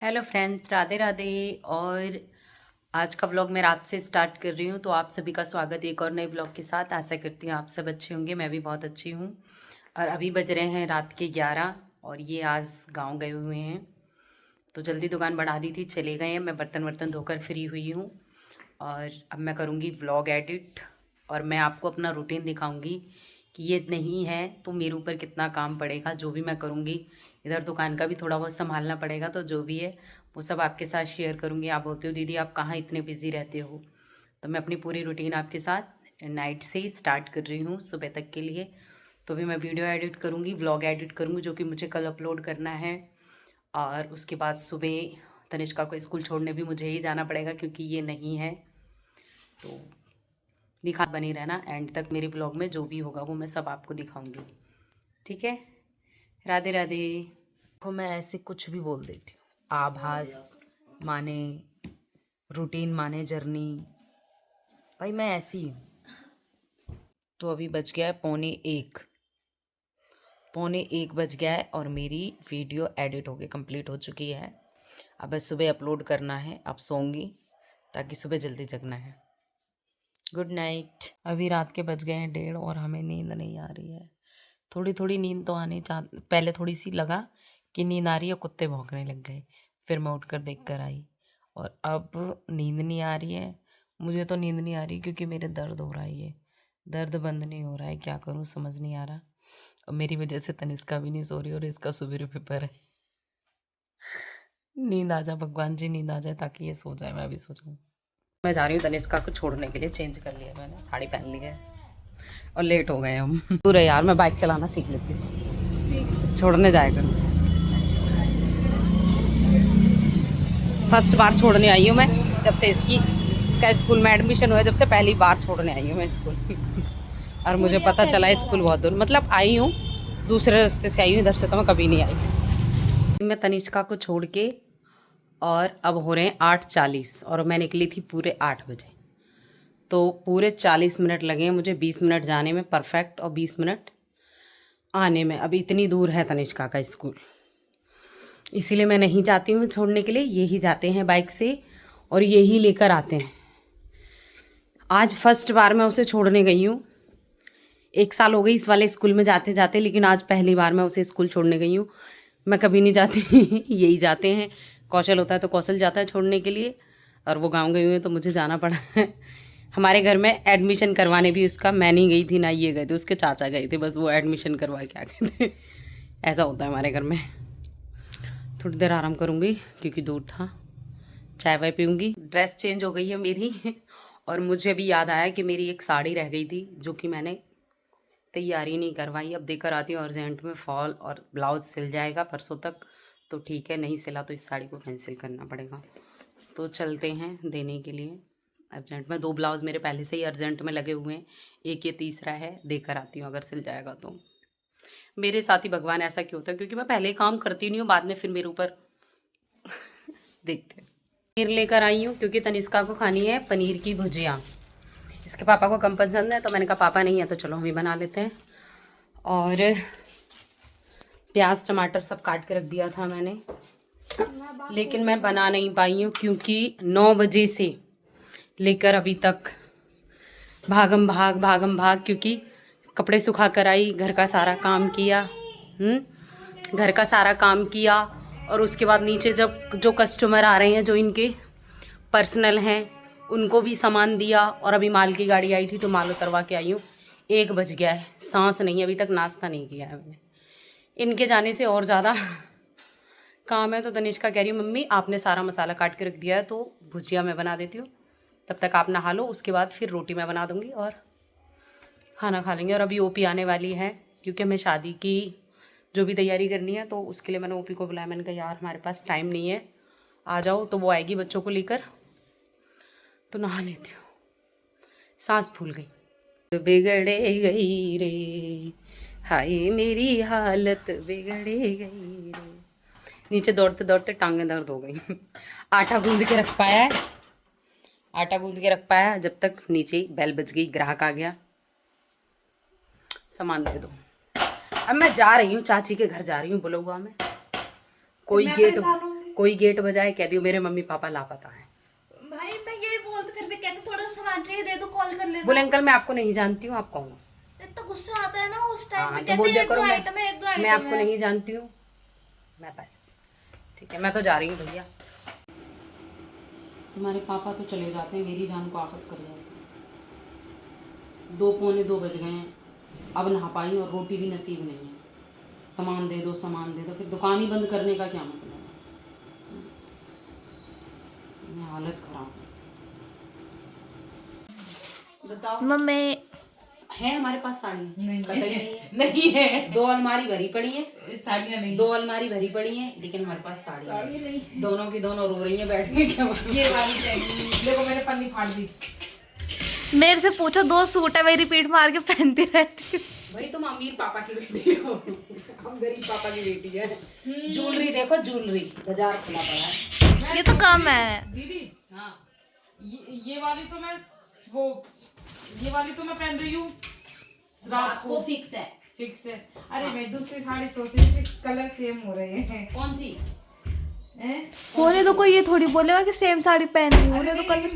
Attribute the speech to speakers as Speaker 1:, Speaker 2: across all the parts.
Speaker 1: Hello friends, Radhe Radhe. और आज का व्लॉग मैं रात से स्टार्ट कर रही हूँ, तो आप सभी का स्वागत है एक और नए व्लॉग के साथ। आशा करती हूँ आप सब अच्छे होंगे, मैं भी बहुत अच्छी हूँ। और अभी बज रहे हैं रात के 11 और ये आज गांव गए हुए हैं, तो जल्दी दुकान बढ़ा दी थी, चले गए हैं। मैं बर्तन वर्तन धोकर फ्री हुई हूँ और अब मैं करूँगी व्लॉग एडिट और मैं आपको अपना रूटीन दिखाऊँगी कि ये नहीं है तो मेरे ऊपर कितना काम पड़ेगा। जो भी मैं करूँगी, इधर दुकान का भी थोड़ा बहुत संभालना पड़ेगा, तो जो भी है वो सब आपके साथ शेयर करूँगी। आप बोलते हो दीदी आप कहाँ इतने बिज़ी रहते हो, तो मैं अपनी पूरी रूटीन आपके साथ नाइट से ही स्टार्ट कर रही हूँ सुबह तक के लिए। तो भी मैं वीडियो एडिट करूँगी, व्लॉग एडिट करूँगी, जो कि मुझे कल अपलोड करना है। और उसके बाद सुबह तनिष्का को स्कूल छोड़ने भी मुझे ही जाना पड़ेगा, क्योंकि ये नहीं है। तो दिखा बनी रहना एंड तक मेरे ब्लॉग में, जो भी होगा वो मैं सब आपको दिखाऊंगी। ठीक है, राधे राधे। को मैं ऐसे कुछ भी बोल देती हूँ, आभास माने रूटीन माने जर्नी, भाई मैं ऐसी हूँ। तो अभी बज गया है पौने एक बज गया है और मेरी वीडियो एडिट होके कंप्लीट हो चुकी है। अब बस सुबह अपलोड करना है। अब सोऊंगी ताकि सुबह जल्दी जगना है। Good night. अभी रात के बज गए हैं 1:30 और हमें नींद नहीं आ रही है। थोड़ी थोड़ी नींद तो आने पहले थोड़ी सी लगा कि नींद आ रही है, कुत्ते भौंकने लग गए। फिर मैं उठकर देख कर आई और अब नींद नहीं आ रही है। मुझे तो नींद नहीं आ रही क्योंकि मेरे दर्द हो रहा है, ये दर्द बंद नहीं हो रहा है। क्या करूँ समझ नहीं आ रहा। और मेरी वजह से तनिष्का भी नहीं सो रही और इसका सवेरे पेपर है। नींद आ जाए भगवान जी, नींद आ जाए ताकि ये सो जाए, मैं भी सो जाऊँ। मैं जा रही हूँ तनिष्का को छोड़ने के लिए। चेंज कर लिया मैंने, साड़ी पहन ली है और लेट हो गए हम पूरे। यार मैं बाइक चलाना सीख लेती हूँ, छोड़ने जाया करूँ। फर्स्ट बार छोड़ने आई हूँ मैं, जब से इसका स्कूल में एडमिशन हुआ, जब से पहली बार छोड़ने आई हूँ मैं स्कूल और मुझे पता चला स्कूल बहुत दूर, मतलब आई हूँ दूसरे रास्ते से आई हूँ, इधर से तो मैं कभी नहीं आई। मैं तनिष्का को छोड़ के और अब हो रहे हैं 8:40 और मैं निकली थी पूरे 8 बजे। तो पूरे 40 मिनट लगे हैं मुझे, 20 मिनट जाने में परफेक्ट और 20 मिनट आने में। अभी इतनी दूर है तनिष्का का स्कूल, इसीलिए मैं नहीं जाती हूँ छोड़ने के लिए। यही जाते हैं बाइक से और यही लेकर आते हैं। आज फर्स्ट बार मैं उसे छोड़ने गई हूँ। 1 साल हो गई इस वाले स्कूल में जाते जाते, लेकिन आज पहली बार मैं उसे स्कूल छोड़ने गई हूँ। मैं कभी नहीं जाती यही जाते हैं। कौशल होता है तो कौशल जाता है छोड़ने के लिए, और वो गाँव गई हुई है तो मुझे जाना पड़ा है। हमारे घर में एडमिशन करवाने भी उसका मैं नहीं गई थी ना, ये गए थे, उसके चाचा गए थे, बस वो एडमिशन करवा के आ गए थे। ऐसा होता है हमारे घर में। थोड़ी देर आराम करूँगी क्योंकि दूर था। चाय वाय पीऊँगी। ड्रेस चेंज हो गई है मेरी और मुझे अभी याद आया कि मेरी एक साड़ी रह गई थी जो कि मैंने तैयारी नहीं करवाई। अब देकर आती हूँ अर्जेंट में। फॉल और ब्लाउज सिल जाएगा परसों तक तो ठीक है, नहीं सिला तो इस साड़ी को कैंसिल करना पड़ेगा। तो चलते हैं देने के लिए अर्जेंट में। 2 ब्लाउज़ मेरे पहले से ही अर्जेंट में लगे हुए हैं, एक ये तीसरा है, देकर आती हूँ अगर सिल जाएगा तो। मेरे साथ ही भगवान ऐसा क्यों होता है, क्योंकि मैं पहले काम करती नहीं हूँ, बाद में फिर मेरे ऊपर देखते हैं। पनीर लेकर आई हूँ क्योंकि तनिष्का को खानी है पनीर की भुजिया। इसके पापा को कम पसंद है, तो मैंने कहा पापा नहीं है तो चलो हम ही बना लेते हैं। और प्याज टमाटर सब काट के रख दिया था मैंने, लेकिन मैं बना नहीं पाई हूँ क्योंकि 9 बजे से लेकर अभी तक भागम भाग, क्योंकि कपड़े सुखा कर आई, घर का सारा काम किया। घर का सारा काम किया और उसके बाद नीचे जब जो कस्टमर आ रहे हैं जो इनके पर्सनल हैं उनको भी सामान दिया, और अभी माल की गाड़ी आई थी तो माल उतरवा के आई हूँ। 1 बज गया है, सांस नहीं, अभी तक नाश्ता नहीं किया है मैंने। इनके जाने से और ज़्यादा काम है। तो तनिष्का कह रही मम्मी आपने सारा मसाला काट के रख दिया है तो भुजिया मैं बना देती हूँ, तब तक आप नहा लो, उसके बाद फिर रोटी मैं बना दूँगी और खाना खा लेंगे। और अभी ओपी आने वाली है क्योंकि हमें शादी की जो भी तैयारी करनी है, तो उसके लिए मैंने ओपी को बुलाया। मैंने कहा यार हमारे पास टाइम नहीं है, आ जाओ। तो वो आएगी बच्चों को लेकर, तो नहा लेती हूँ। सांस फूल गई। बिगड़े गई रे, हाय मेरी हालत बिगड़े गई रे। नीचे दौड़ते दौड़ते टांगें दर्द हो गई। आटा गूंद के रख पाया है, आटा गूंद के रख पाया, जब तक नीचे बेल बज गई, ग्राहक आ गया, सामान दे दो। अब मैं जा रही हूँ, चाची के घर जा रही हूँ बुलुआ में। कोई गेट कोई गेट बजाए कह दियो मेरे मम्मी पापा लापता है।
Speaker 2: भाई मैं ये बोल तो फिर भी कहते थोड़ा सा सामान चाहिए दे दो, कॉल कर लेना।
Speaker 1: बोले अंकल मैं आपको नहीं जानती हूँ, आप कौन हो?
Speaker 2: इतना गुस्सा आता है ना उस टाइम
Speaker 1: हाँ,
Speaker 2: पे,
Speaker 1: तो
Speaker 2: कहते
Speaker 1: बोल
Speaker 2: हैं
Speaker 1: दिया
Speaker 2: एक दो
Speaker 1: करो
Speaker 2: आइटम है, एक दो आइटम
Speaker 1: मैं आपको
Speaker 2: है।
Speaker 1: नहीं जानती हूँ, मैं बस ठीक है मैं तो जा रही हूँ भैया। तुम्हारे पापा तो चले जाते हैं, मेरी जान को आफत कर जाते हैं। 2 पौने 2 बज गए हैं, अब नहा पाई और रोटी भी नसीब नहीं है। सामान दे दो सामान दे दो, फिर दुकान ही बंद करने का क्या मतलब है? इसमें हालत खराब है। बताओ
Speaker 2: मम्मी
Speaker 1: है हमारे पास साड़ियाँ?
Speaker 3: नहीं
Speaker 1: कतई नहीं है।
Speaker 3: नहीं है,
Speaker 1: 2 अलमारी भरी पड़ी है,
Speaker 3: साड़ियाँ नहीं।
Speaker 1: 2 अलमारी भरी पड़ी है, लेकिन हमारे पास साड़ियाँ नहीं। दोनों की दोनों रो रही हैं बैठ के क्या
Speaker 3: ये वाली चाहिए, देखो मैंने पन्नी फाड़ दी।
Speaker 2: मेरे से पूछो, 2 सूट है वही रिपीट मार के पहनती रहती हूँ।
Speaker 1: भाई तुम अमीर पापा की बेटी हो, हम गरीब पापा की बेटी है। ज्वेलरी देखो, ज्वेलरी बाजार खुला पड़ा है।
Speaker 2: ये तो कम है
Speaker 3: दीदी
Speaker 1: हाँ
Speaker 3: ये वाली तो मैं वो ये वाली तो मैं पहन रही हूँ
Speaker 1: रात को फिक्स है।
Speaker 3: फिक्स है। अरे मैं दूसरी साड़ी सोच रही थी, कलर सेम हो रहे हैं।
Speaker 1: कौन सी?
Speaker 3: हैं?
Speaker 2: होने तो कोई ये थोड़ी बोलेगा कि सेम साड़ी पहन रही हूँ,
Speaker 3: अरे
Speaker 2: होने तो
Speaker 3: नहीं,
Speaker 2: कल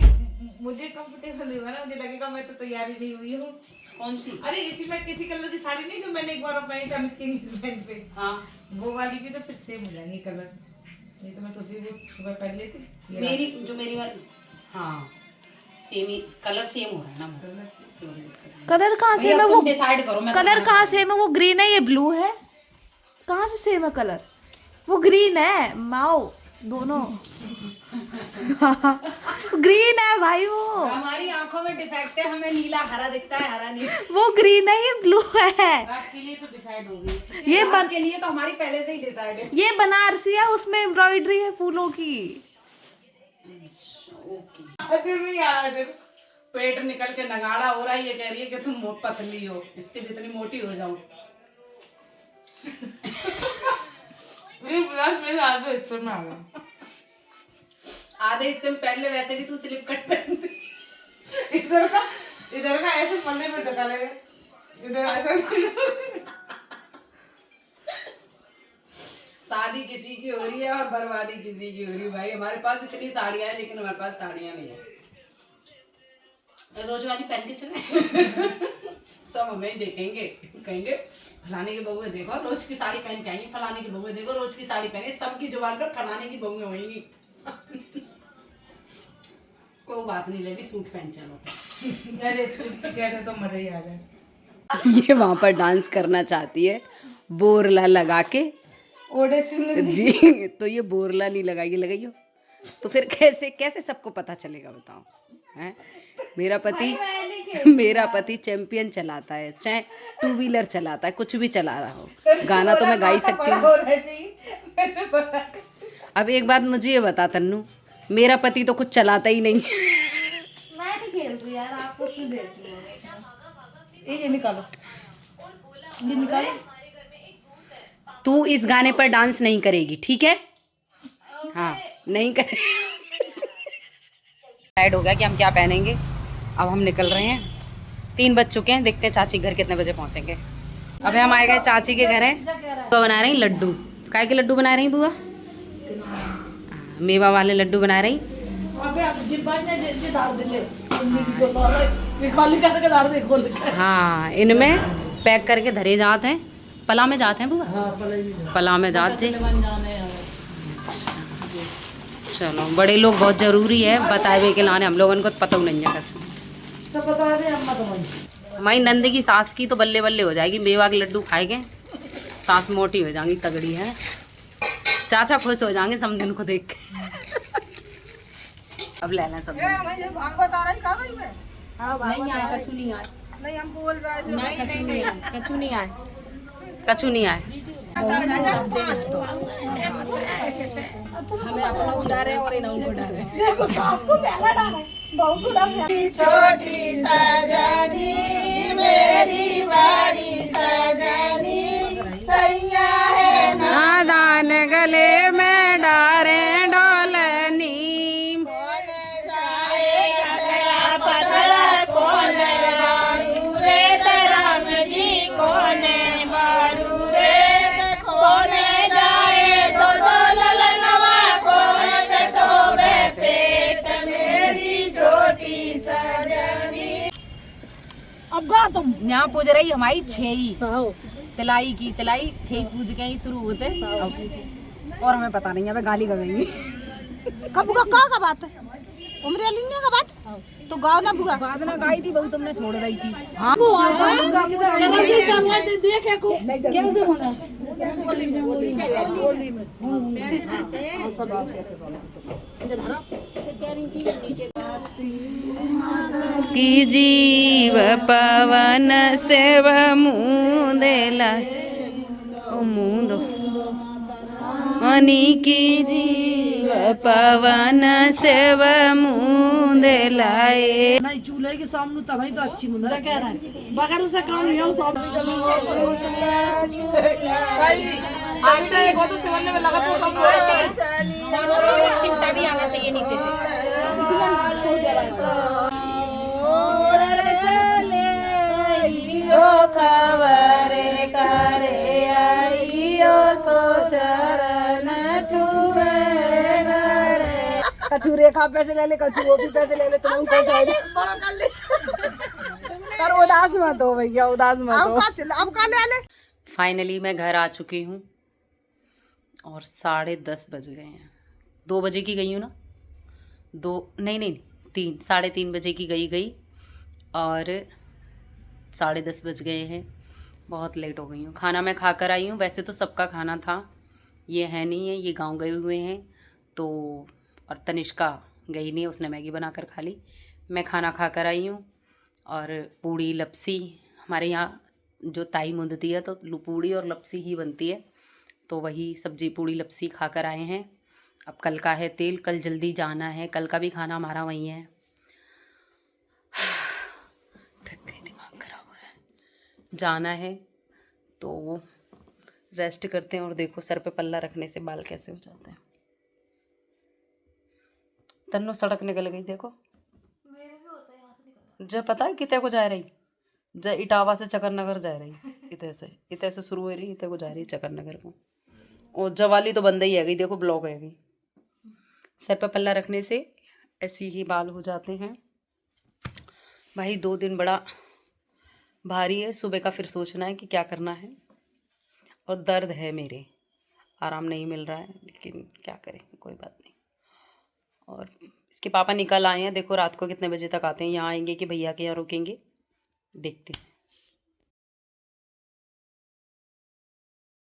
Speaker 3: मुझे कंफर्टेबल नहीं हुआ ना, मुझे लगेगा मैं तो तैयारी नहीं हुई हूँ।
Speaker 1: कौन सी?
Speaker 3: अरे इसी में किसी कलर की साड़ी नहीं जो मैंने एक बार पहनी थी अमित के एंगेजमेंट पे,
Speaker 1: हाँ
Speaker 3: वो वाली भी तो फिर सेम हो जाएंगे कलर। ये तो मैं सोची वो सुबह पहन लेती। ये
Speaker 1: मेरी जो मेरी वाली हाँ सेम ही कलर सेम हो रहा है ना मुझसे। सबसे बड़ी दिक्कत है।
Speaker 2: कलर कहाँ से
Speaker 1: भैया,
Speaker 2: है?
Speaker 1: तुम
Speaker 2: वो
Speaker 1: डिसाइड करो मैं
Speaker 2: कलर कहाँ से है? वो ग्रीन है, ये ब्लू है, कहाँ से सेम है कलर? वो ग्रीन है माओ, दोनों ग्रीन है भाई, वो
Speaker 1: हमारी आंखों में डिफेक्ट है, हमें नीला हरा दिखता है, हरा नहीं।
Speaker 2: वो ग्रीन है, ये ब्लू है।
Speaker 3: रात के लिए तो डिसाइड हो गई।
Speaker 2: ये
Speaker 1: रात के लिए तो हमारी पहले से ही डिसाइड है।
Speaker 2: ये बनारसी है, उसमें एम्ब्रॉयडरी है फूलों की।
Speaker 3: फिर भी यार देखो
Speaker 1: पेट निकल के नगाड़ा हो रहा है, ये कह रही है कि तुम पतली हो, इसके जितनी मोटी हो जाओ।
Speaker 3: मेरे ब्लाउज मेरे आधे हिस्से में आ गया।
Speaker 1: आधे हिस्से में पहले वैसे भी तू स्लिप कट पहनती।
Speaker 3: इधर का ऐसे पल्ले पे ढका लेगा, इधर ऐसा।
Speaker 1: शादी किसी की हो रही है और बर्बादी किसी की हो रही है। भाई हमारे पास इतनी साड़ियां हैं, लेकिन हमारे पास साड़ियां नहीं है। रोज वाली पहन के चले सब हमें ही देखेंगे, कहेंगे फलाने की बहुएं देखो रोज की साड़ी पहन के आई, फलाने की बहुएं देखो रोज की साड़ी पहने, सबकी जुबान पर फलाने की बहुएं होंगी। कोई बात नहीं, लेडी सूट पहन चलो।
Speaker 3: अरे सूट की कहते तो मजा ही आ जाए।
Speaker 1: ये वहां पर डांस करना चाहती है बोरला लगा के
Speaker 3: ओढ़े चुन
Speaker 1: जी। तो ये बोरला नहीं लगाइए, लगाइयो तो फिर कैसे कैसे सबको पता चलेगा बताओ? हैं मेरा पति चैंपियन चलाता है, चाहे 2 व्हीलर चलाता है, कुछ भी चला रहा हो, गाना तो मैं गा ही सकती हूँ। अब एक बात मुझे ये बता तन्नू, मेरा पति तो कुछ चलाता ही नहीं।
Speaker 2: मैं नहीं खेल रही यार, आप कुछ नहीं देखती हो।
Speaker 3: ये निकालो, ये निकालो।
Speaker 1: तू इस गाने पर डांस नहीं करेगी, ठीक है? हाँ नहीं करे। डिसाइड हो गया कि हम क्या पहनेंगे। अब हम निकल रहे हैं, 3 बज चुके हैं, देखते हैं चाची घर कितने बजे पहुंचेंगे। अबे हम आए गए चाची के घर है, तो बना रही लड्डू। काय के लड्डू बना रही बुआ? मेवा वाले लड्डू बना रही। हाँ इनमें पैक करके धरे जाते हैं, पला में जाते हैं बुआ। पला में जाते। चलो बड़े लोग बहुत जरूरी है बताए हुए के लाने, हम लोगों को पता नहीं है कुछ।
Speaker 3: सब बता दे अम्मा तुम्हारी।
Speaker 1: हमारी नंद की सास की तो बल्ले बल्ले हो जाएगी, मेवा के लड्डू खाएंगे सास मोटी हो जाएंगी, तगड़ी है। चाचा खुश हो जाएंगे समझ को देख के। अब ले लें सब। नहीं आए, कछु नहीं आए,
Speaker 3: नहीं हम बोल रहे हैं
Speaker 1: नहीं कछु नहीं आए, कछु नहीं आए, कछु नहीं आए। हमें अपना उड़ा रहे हैं और इन्हें उड़ा रहे हैं।
Speaker 3: देखो सास को पहला डाला, बहू को डाला। छोटी सजनी मेरी बड़ी सजनी, सैया है
Speaker 1: नादान गले में डारे डोलनी। तुम यहाँ पूज रही हमारी छेई तिलाई की तिलाई छेई पूज के ही शुरू होते और हमें पता नहीं है, हमें गाली गवेंगी।
Speaker 4: कब का बात है उम्र लिखने का बात तो गाँव ना बुआ
Speaker 1: बाद में गाई थी बहु तुमने छोड़ रही थी।
Speaker 4: हाँ
Speaker 1: की जीव पवन सेव मुंदेला ओ मुंदो मनी की जीव पवन सेव मुंदेलाए
Speaker 4: नहीं चूल्हे के सामने तब ही तो अच्छी मुंडा कह रहा है बगल से काम नहीं हम सब आटे को तो सेवन में लगा तो सब
Speaker 1: चिमटा भी आना चाहिए नीचे से। खबरे करे आइयो सो चरण छुए कछुरे का पैसे ले ले कछुओं के पैसे ले ले तुम पैसे पर उदास मत हो भैया, उदास मत हो।
Speaker 4: अब का ले
Speaker 1: फाइनली मैं घर आ चुकी हूँ और 10:30 बज गए हैं। 2 बजे की गई हूँ ना, 3 बजे की गई और 10:30 बज गए हैं। बहुत लेट हो गई हूँ। खाना मैं खा कर आई हूँ। वैसे तो सबका खाना था, ये है नहीं है, ये गांव गए हुए हैं तो, और तनिष्का गई नहीं, उसने मैगी बनाकर खा ली। मैं खाना खा कर आई हूँ और पूड़ी लपसी, हमारे यहाँ जो ताई मुंदती है तो पूड़ी और लपसी ही बनती है, तो वही सब्जी पूड़ी लपसी खा कर आए हैं। अब कल का है तेल, कल जल्दी जाना है, कल का भी खाना हमारा वहीं है। थक गई, दिमाग खराब हो रहा है। जाना है तो रेस्ट करते हैं। और देखो सर पे पल्ला रखने से बाल कैसे हो जाते हैं। तन्नो सड़क निकल गई, देखो जब पता है कितने को जा रही, जब इटावा से चक्कर नगर जा रही, इतने से शुरू हो रही, इतने को जा रही चक्कर नगर को। और जवाली तो बंद ही है गई, देखो ब्लॉक है गई। सर पे पल्ला रखने से ऐसी ही बाल हो जाते हैं भाई। 2 दिन बड़ा भारी है, सुबह का फिर सोचना है कि क्या करना है। और दर्द है मेरे, आराम नहीं मिल रहा है, लेकिन क्या करें, कोई बात नहीं। और इसके पापा निकल आए हैं, देखो रात को कितने बजे तक आते हैं। यहाँ आएंगे कि भैया के यहाँ रुकेंगे, देखते हैं।